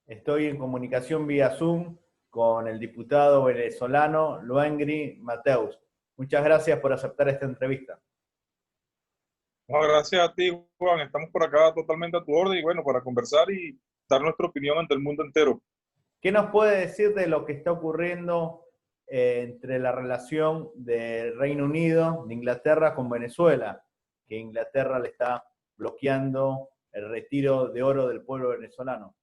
Estoy en comunicación vía Zoom con el diputado venezolano Louengri Mateus. Muchas gracias por aceptar esta entrevista. No, gracias a ti, Juan. Estamos por acá totalmente a tu orden y bueno, para conversar y dar nuestra opinión ante el mundo entero. ¿Qué nos puede decir de lo que está ocurriendo entre la relación del Reino Unido, de Inglaterra con Venezuela? Que Inglaterra le está bloqueando el retiro de oro del pueblo venezolano.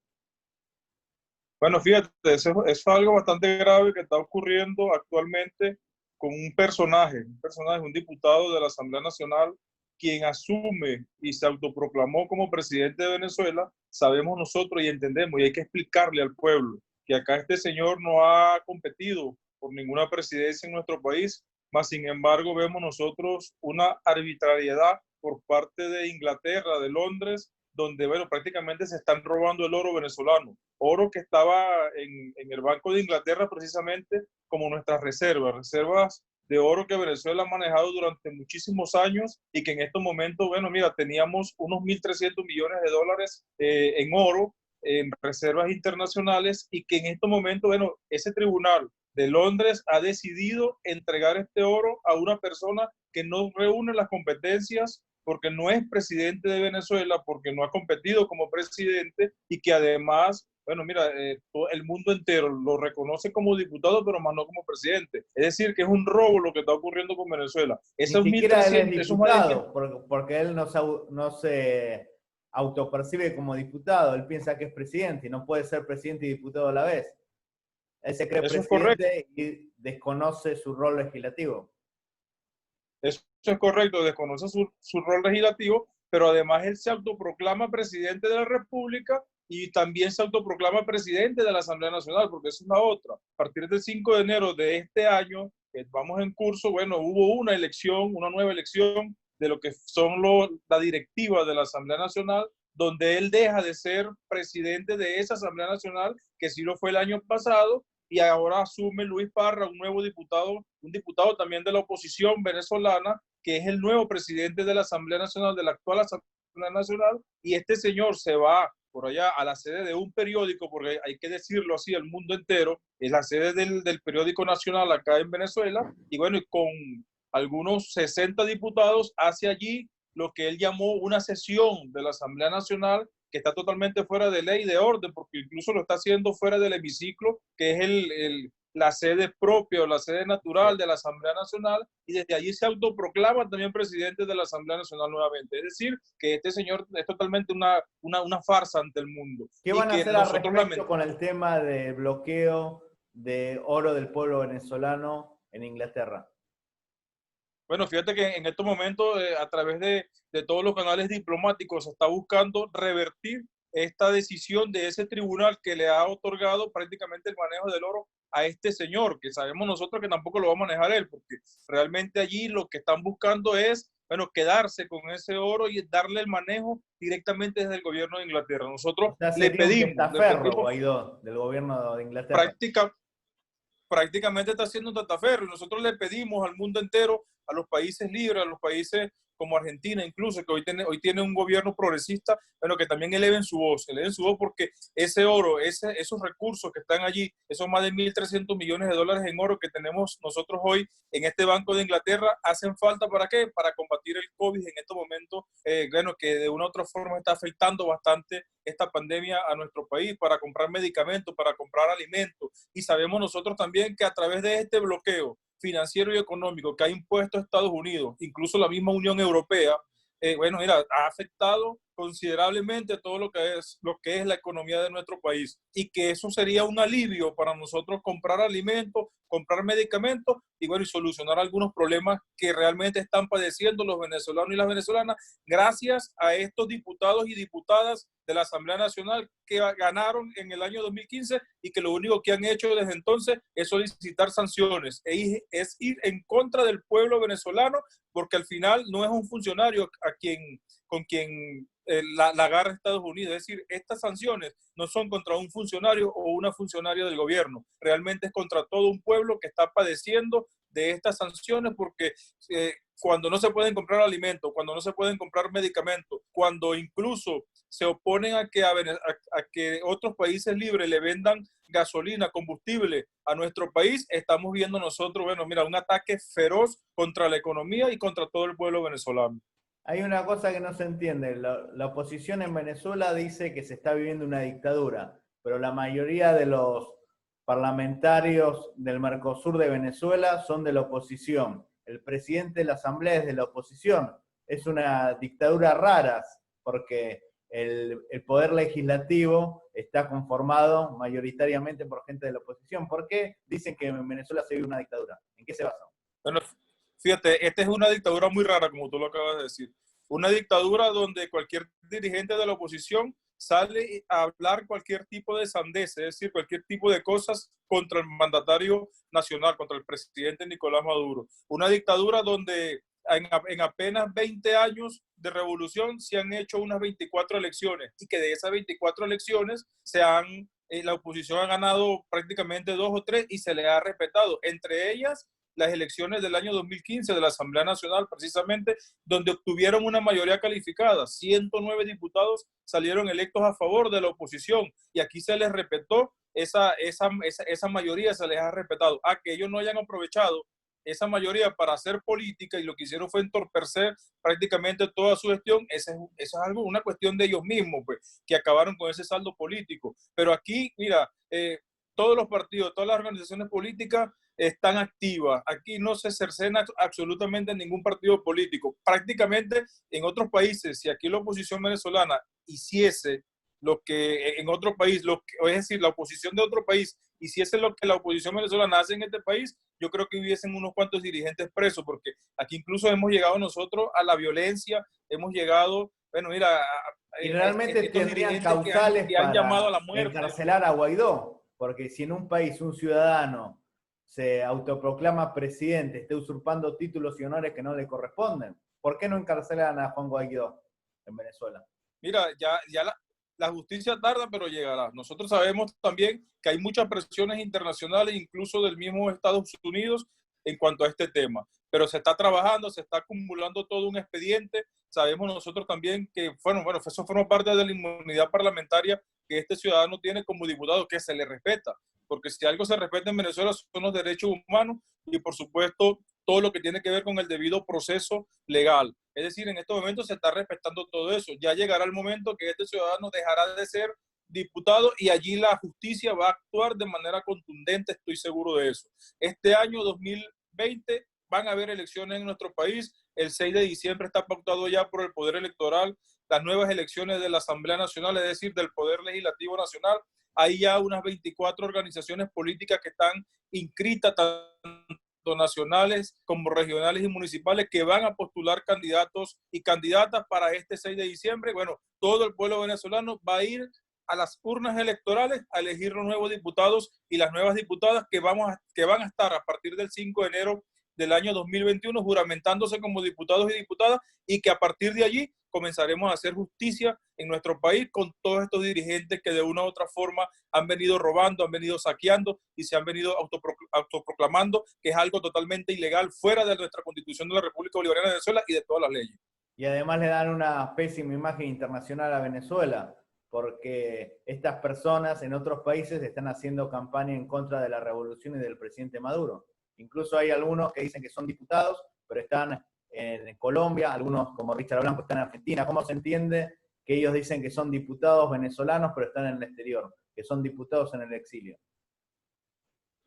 Bueno, fíjate, eso es algo bastante grave que está ocurriendo actualmente con un diputado de la Asamblea Nacional, quien asume y se autoproclamó como presidente de Venezuela. Sabemos nosotros y entendemos, y hay que explicarle al pueblo que acá este señor no ha competido por ninguna presidencia en nuestro país, mas sin embargo vemos nosotros una arbitrariedad por parte de Inglaterra, de Londres, donde, bueno, prácticamente se están robando el oro venezolano, oro que estaba en el Banco de Inglaterra precisamente como nuestras reservas de oro que Venezuela ha manejado durante muchísimos años y que en estos momentos, bueno, mira, teníamos unos 1.300 millones de dólares en oro, en reservas internacionales, y que en estos momentos, bueno, ese tribunal de Londres ha decidido entregar este oro a una persona que no reúne las competencias porque no es presidente de Venezuela, porque no ha competido como presidente y que además, bueno, mira, todo el mundo entero lo reconoce como diputado, pero más no como presidente. Es decir, que es un robo lo que está ocurriendo con Venezuela. Ni Esos siquiera él es 1.300, esos más de diputado, porque él no se autopercibe como diputado, él piensa que es presidente y no puede ser presidente y diputado a la vez. Él se cree eso es correcto. presidente y desconoce su rol legislativo. Eso es correcto, desconoce su rol legislativo, pero además él se autoproclama presidente de la República y también se autoproclama presidente de la Asamblea Nacional, porque esa es la otra. A partir del 5 de enero de este año, que vamos en curso, bueno, hubo una elección, una nueva elección de lo que son la directiva de la Asamblea Nacional, donde él deja de ser presidente de esa Asamblea Nacional, que sí lo fue el año pasado, y ahora asume Luis Parra, un nuevo diputado, un diputado también de la oposición venezolana, que es el nuevo presidente de la Asamblea Nacional, de la actual Asamblea Nacional, y este señor se va por allá a la sede de un periódico, porque hay que decirlo así, el mundo entero, es la sede del periódico nacional acá en Venezuela, y bueno, y con algunos 60 diputados hace allí lo que él llamó una sesión de la Asamblea Nacional que está totalmente fuera de ley y de orden, porque incluso lo está haciendo fuera del hemiciclo, que es la sede propia o la sede natural de la Asamblea Nacional, y desde allí se autoproclama también presidente de la Asamblea Nacional nuevamente. Es decir, que este señor es totalmente una farsa ante el mundo. ¿Qué Y van a que hacer al nosotros respecto con lamentamos. el tema del bloqueo de oro del pueblo venezolano en Inglaterra? Bueno, fíjate que en estos momentos, a través de todos los canales diplomáticos, se está buscando revertir esta decisión de ese tribunal que le ha otorgado prácticamente el manejo del oro a este señor, que sabemos nosotros que tampoco lo va a manejar él, porque realmente allí lo que están buscando es, bueno, quedarse con ese oro y darle el manejo directamente desde el gobierno de Inglaterra. O Nosotros sea, sería un le testaferro, pedimos Guaidó, del gobierno de Inglaterra. práctica, prácticamente está haciendo un tataferro. Y nosotros le pedimos al mundo entero, a los países libres, a los países como Argentina incluso, que hoy tiene un gobierno progresista, bueno, que también eleven su voz porque ese oro, esos recursos que están allí, esos más de 1.300 millones de dólares en oro que tenemos nosotros hoy en este Banco de Inglaterra, hacen falta ¿para qué? Para combatir el COVID en estos momentos, bueno, que de una u otra forma está afectando bastante esta pandemia a nuestro país, para comprar medicamentos, para comprar alimentos. Y sabemos nosotros también que a través de este bloqueo financiero y económico que ha impuesto Estados Unidos, incluso la misma Unión Europea, bueno, mira, ha afectado considerablemente todo lo que es la economía de nuestro país, y que eso sería un alivio para nosotros comprar alimentos, comprar medicamentos y bueno, y solucionar algunos problemas que realmente están padeciendo los venezolanos y las venezolanas gracias a estos diputados y diputadas de la Asamblea Nacional que ganaron en el año 2015 y que lo único que han hecho desde entonces es solicitar sanciones, es ir en contra del pueblo venezolano, porque al final no es un funcionario con quien la agarra Estados Unidos. Es decir, estas sanciones no son contra un funcionario o una funcionaria del gobierno, realmente es contra todo un pueblo que está padeciendo de estas sanciones, porque cuando no se pueden comprar alimentos, cuando no se pueden comprar medicamentos, cuando incluso se oponen a que otros países libres le vendan gasolina, combustible a nuestro país, estamos viendo nosotros, bueno, mira, un ataque feroz contra la economía y contra todo el pueblo venezolano. Hay una cosa que no se entiende. La oposición en Venezuela dice que se está viviendo una dictadura, pero la mayoría de los parlamentarios del Mercosur de Venezuela son de la oposición. El presidente de la Asamblea es de la oposición. Es una dictadura rara, porque el poder legislativo está conformado mayoritariamente por gente de la oposición. ¿Por qué dicen que en Venezuela se vive una dictadura? ¿En qué se basa? Bueno, fíjate, esta es una dictadura muy rara, como tú lo acabas de decir. Una dictadura donde cualquier dirigente de la oposición sale a hablar cualquier tipo de sandez, es decir, cualquier tipo de cosas contra el mandatario nacional, contra el presidente Nicolás Maduro. Una dictadura donde en apenas 20 años de revolución se han hecho unas 24 elecciones y que de esas 24 elecciones la oposición ha ganado prácticamente 2 o 3 y se le ha respetado. Entre ellas, las elecciones del año 2015 de la Asamblea Nacional, precisamente, donde obtuvieron una mayoría calificada. 109 diputados salieron electos a favor de la oposición y aquí se les respetó esa mayoría, se les ha respetado. A que ellos no hayan aprovechado esa mayoría para hacer política y lo que hicieron fue entorpecer prácticamente toda su gestión, eso es una cuestión de ellos mismos, pues, que acabaron con ese saldo político. Pero aquí, mira, todos los partidos, todas las organizaciones políticas están activas. Aquí no se cercena absolutamente ningún partido político. Prácticamente en otros países, si aquí la oposición venezolana hiciese lo que en otro país, es decir, la oposición de otro país hiciese lo que la oposición venezolana hace en este país, yo creo que hubiesen unos cuantos dirigentes presos, porque aquí incluso hemos llegado nosotros a la violencia, hemos llegado, bueno, mira, y realmente tendrían causales que han llamado a la para muerte. encarcelar a Guaidó, porque si en un país un ciudadano se autoproclama presidente, está usurpando títulos y honores que no le corresponden, ¿por qué no encarcelan a Juan Guaidó en Venezuela? Mira, ya la justicia tarda, pero llegará. Nosotros sabemos también que hay muchas presiones internacionales, incluso del mismo Estados Unidos, en cuanto a este tema. Pero se está trabajando, se está acumulando todo un expediente. Sabemos nosotros también que, bueno, eso forma parte de la inmunidad parlamentaria que este ciudadano tiene como diputado, que se le respeta. Porque si algo se respeta en Venezuela son los derechos humanos y, por supuesto, todo lo que tiene que ver con el debido proceso legal. Es decir, en estos momentos se está respetando todo eso. Ya llegará el momento que este ciudadano dejará de ser diputado y allí la justicia va a actuar de manera contundente, estoy seguro de eso. Este año 2020 van a haber elecciones en nuestro país. El 6 de diciembre está pautado ya por el Poder Electoral las nuevas elecciones de la Asamblea Nacional, es decir, del Poder Legislativo Nacional. Hay ya unas 24 organizaciones políticas que están inscritas, tanto nacionales como regionales y municipales, que van a postular candidatos y candidatas para este 6 de diciembre. Bueno, todo el pueblo venezolano va a ir a las urnas electorales a elegir los nuevos diputados y las nuevas diputadas que van a estar a partir del 5 de enero del año 2021 juramentándose como diputados y diputadas, y que a partir de allí comenzaremos a hacer justicia en nuestro país con todos estos dirigentes que de una u otra forma han venido robando, han venido saqueando y se han venido autoproclamando, que es algo totalmente ilegal, fuera de nuestra Constitución de la República Bolivariana de Venezuela y de todas las leyes. Y además le dan una pésima imagen internacional a Venezuela, porque estas personas en otros países están haciendo campaña en contra de la revolución y del presidente Maduro. Incluso hay algunos que dicen que son diputados, pero están en Colombia, algunos como Richard Blanco están en Argentina. ¿Cómo se entiende que ellos dicen que son diputados venezolanos, pero están en el exterior, que son diputados en el exilio?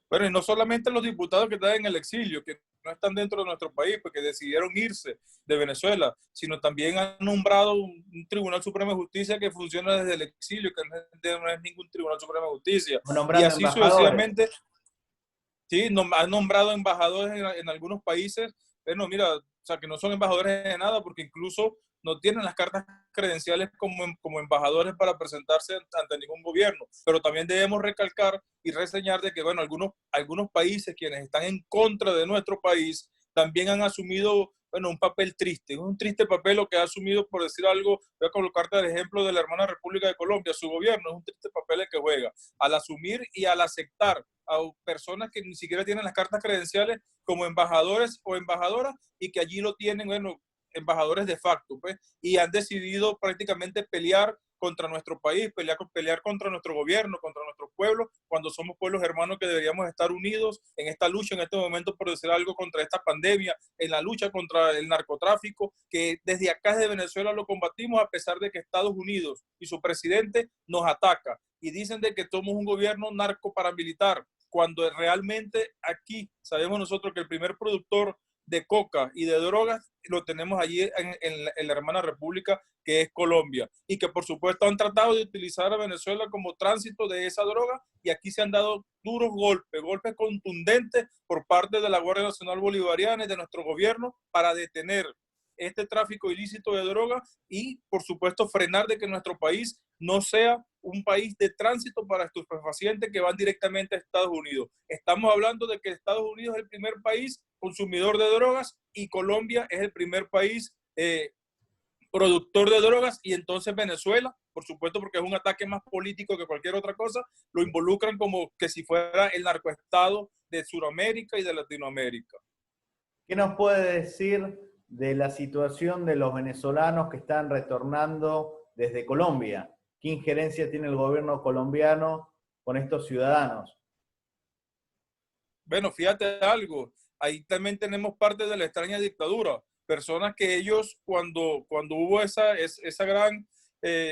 Bueno, y no solamente los diputados que están en el exilio, que no están dentro de nuestro país, porque decidieron irse de Venezuela, sino también han nombrado un Tribunal Supremo de Justicia que funciona desde el exilio, que no es ningún Tribunal Supremo de Justicia. Y así sucesivamente, sí, han nombrado embajadores en algunos países. Bueno, mira, o sea, que no son embajadores de nada, porque incluso no tienen las cartas credenciales como embajadores para presentarse ante ningún gobierno. Pero también debemos recalcar y reseñar de que, bueno, algunos países quienes están en contra de nuestro país también han asumido, bueno, un papel triste, un triste papel lo que ha asumido, por decir algo, voy a colocarte el ejemplo de la hermana República de Colombia, su gobierno, es un triste papel el que juega, al asumir y al aceptar a personas que ni siquiera tienen las cartas credenciales como embajadores o embajadoras y que allí lo tienen, bueno, embajadores de facto, pues, y han decidido prácticamente pelear contra nuestro país, pelear contra nuestro gobierno, contra nuestro pueblo, cuando somos pueblos hermanos que deberíamos estar unidos en esta lucha, en este momento, por decir algo, contra esta pandemia, en la lucha contra el narcotráfico, que desde acá, desde Venezuela, lo combatimos a pesar de que Estados Unidos y su presidente nos ataca y dicen de que somos un gobierno narcoparamilitar, cuando realmente aquí sabemos nosotros que el primer productor de coca y de drogas lo tenemos allí en la hermana república que es Colombia, y que por supuesto han tratado de utilizar a Venezuela como tránsito de esa droga, y aquí se han dado duros golpes contundentes por parte de la Guardia Nacional Bolivariana y de nuestro gobierno para detener este tráfico ilícito de drogas y por supuesto frenar de que nuestro país no sea un país de tránsito para estupefacientes que van directamente a Estados Unidos. Estamos hablando de que Estados Unidos es el primer país consumidor de drogas y Colombia es el primer país productor de drogas, y entonces Venezuela, por supuesto porque es un ataque más político que cualquier otra cosa, lo involucran como que si fuera el narcoestado de Sudamérica y de Latinoamérica. ¿Qué nos puede decir de la situación de los venezolanos que están retornando desde Colombia? ¿Qué injerencia tiene el gobierno colombiano con estos ciudadanos? Bueno, fíjate algo, ahí también tenemos parte de la extraña dictadura, personas que ellos cuando hubo esa gran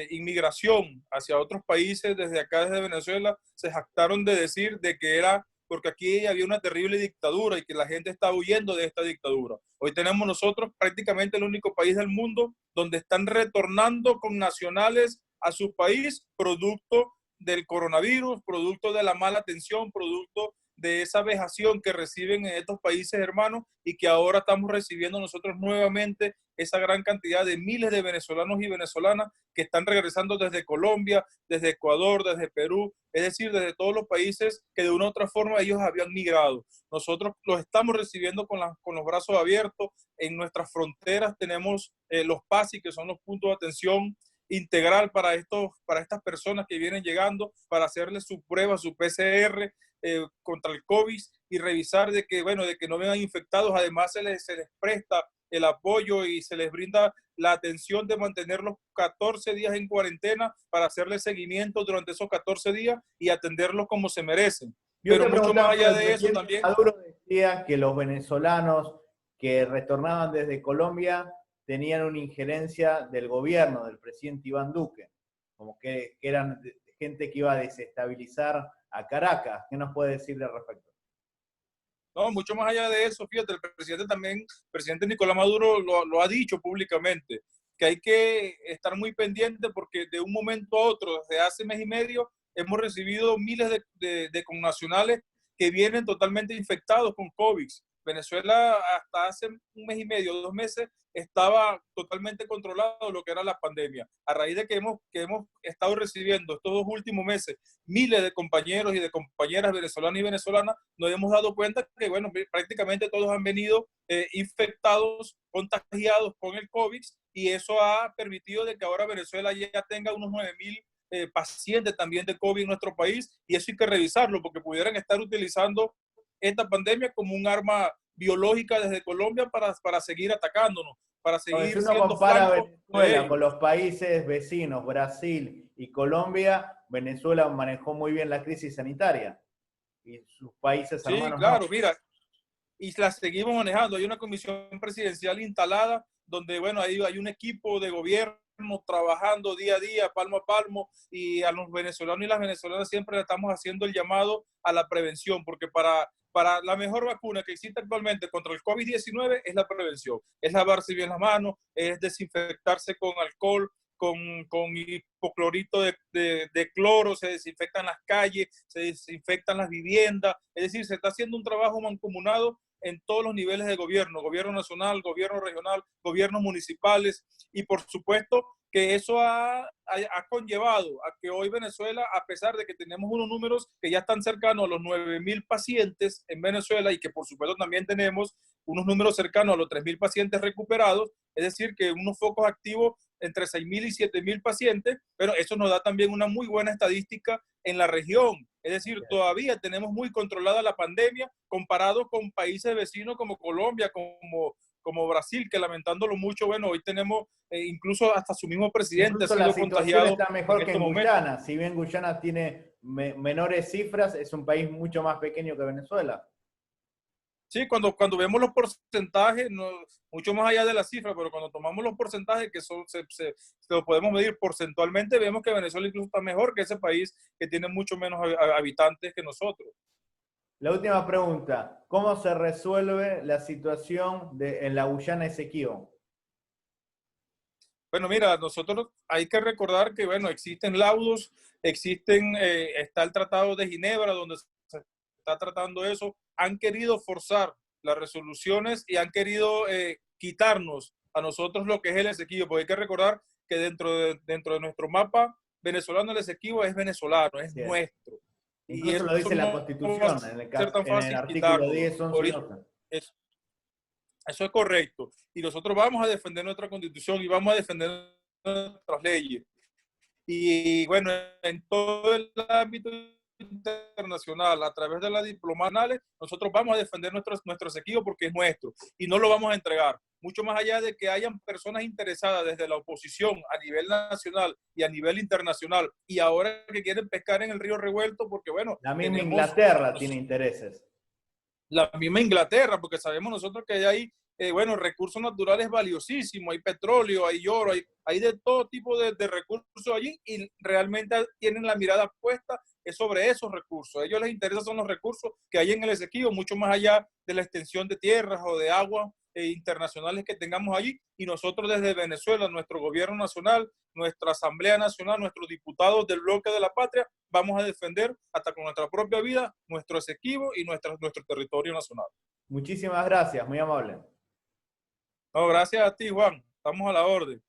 inmigración hacia otros países desde acá, desde Venezuela, se jactaron de decir de que era porque aquí había una terrible dictadura y que la gente está huyendo de esta dictadura. Hoy tenemos nosotros prácticamente el único país del mundo donde están retornando con nacionales a su país producto del coronavirus, producto de la mala atención, producto de esa vejación que reciben en estos países hermanos, y que ahora estamos recibiendo nosotros nuevamente esa gran cantidad de miles de venezolanos y venezolanas que están regresando desde Colombia, desde Ecuador, desde Perú, es decir, desde todos los países que de una u otra forma ellos habían migrado. Nosotros los estamos recibiendo con los brazos abiertos. En nuestras fronteras tenemos los PASI, que son los puntos de atención integral para estas personas que vienen llegando, para hacerles su prueba, su PCR, contra el COVID, y revisar de que no vengan infectados. Además se les presta el apoyo y se les brinda la atención de mantenerlos 14 días en cuarentena para hacerles seguimiento durante esos 14 días y atenderlos como se merecen. Pero mucho más allá de eso también. Maduro decía que los venezolanos que retornaban desde Colombia tenían una injerencia del gobierno, del presidente Iván Duque, como que eran gente que iba a desestabilizar a Caracas. ¿Qué nos puede decir al respecto? No, mucho más allá de eso, fíjate, el presidente Nicolás Maduro lo ha dicho públicamente, que hay que estar muy pendiente porque de un momento a otro, desde hace mes y medio, hemos recibido miles de connacionales que vienen totalmente infectados con COVID. Venezuela hasta hace un mes y medio, 2 meses, estaba totalmente controlado lo que era la pandemia. A raíz de que hemos estado recibiendo estos 2 últimos meses miles de compañeros y de compañeras venezolanas y venezolanas, nos hemos dado cuenta que, bueno, prácticamente todos han venido infectados, contagiados con el COVID, y eso ha permitido de que ahora Venezuela ya tenga unos 9.000 pacientes también de COVID en nuestro país, y eso hay que revisarlo porque pudieran estar utilizando esta pandemia como un arma biológica desde Colombia para seguir atacándonos, para seguir si uno siendo compara flanco Venezuela con los países vecinos, Brasil y Colombia, Venezuela manejó muy bien la crisis sanitaria y sus países hermanos. Sí, claro, no. Mira, y la seguimos manejando. Hay una comisión presidencial instalada donde, bueno, hay un equipo de gobierno trabajando día a día, palmo a palmo, y a los venezolanos y las venezolanas siempre le estamos haciendo el llamado a la prevención, porque para la mejor vacuna que existe actualmente contra el COVID-19 es la prevención, es lavarse bien las manos, es desinfectarse con alcohol, con hipoclorito de cloro, se desinfectan las calles, se desinfectan las viviendas, es decir, se está haciendo un trabajo mancomunado en todos los niveles de gobierno, gobierno nacional, gobierno regional, gobiernos municipales, y por supuesto que eso ha conllevado a que hoy Venezuela, a pesar de que tenemos unos números que ya están cercanos a los 9.000 pacientes en Venezuela, y que por supuesto también tenemos unos números cercanos a los 3.000 pacientes recuperados, es decir, que unos focos activos entre 6.000 y 7.000 pacientes, pero eso nos da también una muy buena estadística en la región. Es decir, todavía tenemos muy controlada la pandemia comparado con países vecinos como Colombia, como Brasil, que lamentándolo mucho, bueno, hoy tenemos incluso hasta su mismo presidente Incluso ha la sido situación contagiado está mejor en que estos en momentos. Guyana. Si bien Guyana tiene menores cifras, es un país mucho más pequeño que Venezuela. Sí, cuando vemos los porcentajes, no, mucho más allá de la cifra, pero cuando tomamos los porcentajes que son, se lo podemos medir porcentualmente, vemos que Venezuela incluso está mejor que ese país que tiene mucho menos habitantes que nosotros. La última pregunta, ¿cómo se resuelve la situación en la Guyana Esequibo? Bueno, mira, nosotros hay que recordar que, bueno, existen laudos, está el Tratado de Ginebra, donde se está tratando eso. Han querido forzar las resoluciones y han querido quitarnos a nosotros lo que es el Esequibo, porque hay que recordar que dentro de nuestro mapa venezolano el Esequibo es venezolano, es Bien. nuestro. Y Incluso lo eso dice la no va Constitución, a ser tan en el fácil artículo quitarlo. 10, 11 y Ahorita, 12. eso es correcto. Y nosotros vamos a defender nuestra constitución y vamos a defender nuestras leyes. Y bueno, en todo el ámbito internacional, a través de las diplomacias, nosotros vamos a defender nuestros equipos porque es nuestro y no lo vamos a entregar. Mucho más allá de que hayan personas interesadas desde la oposición a nivel nacional y a nivel internacional y ahora que quieren pescar en el río revuelto porque bueno, La misma tenemos Inglaterra tiene intereses. la misma Inglaterra, porque sabemos nosotros que hay, bueno, recursos naturales valiosísimos, hay petróleo, hay oro, hay de todo tipo de recursos allí y realmente tienen la mirada puesta sobre esos recursos. A ellos les interesan son los recursos que hay en el Esequibo, mucho más allá de la extensión de tierras o de aguas internacionales que tengamos allí. Y nosotros desde Venezuela, nuestro gobierno nacional, nuestra Asamblea Nacional, nuestros diputados del bloque de la patria, vamos a defender hasta con nuestra propia vida nuestro Esequibo y nuestro territorio nacional. Muchísimas gracias, muy amable. No, gracias a ti, Juan. Estamos a la orden.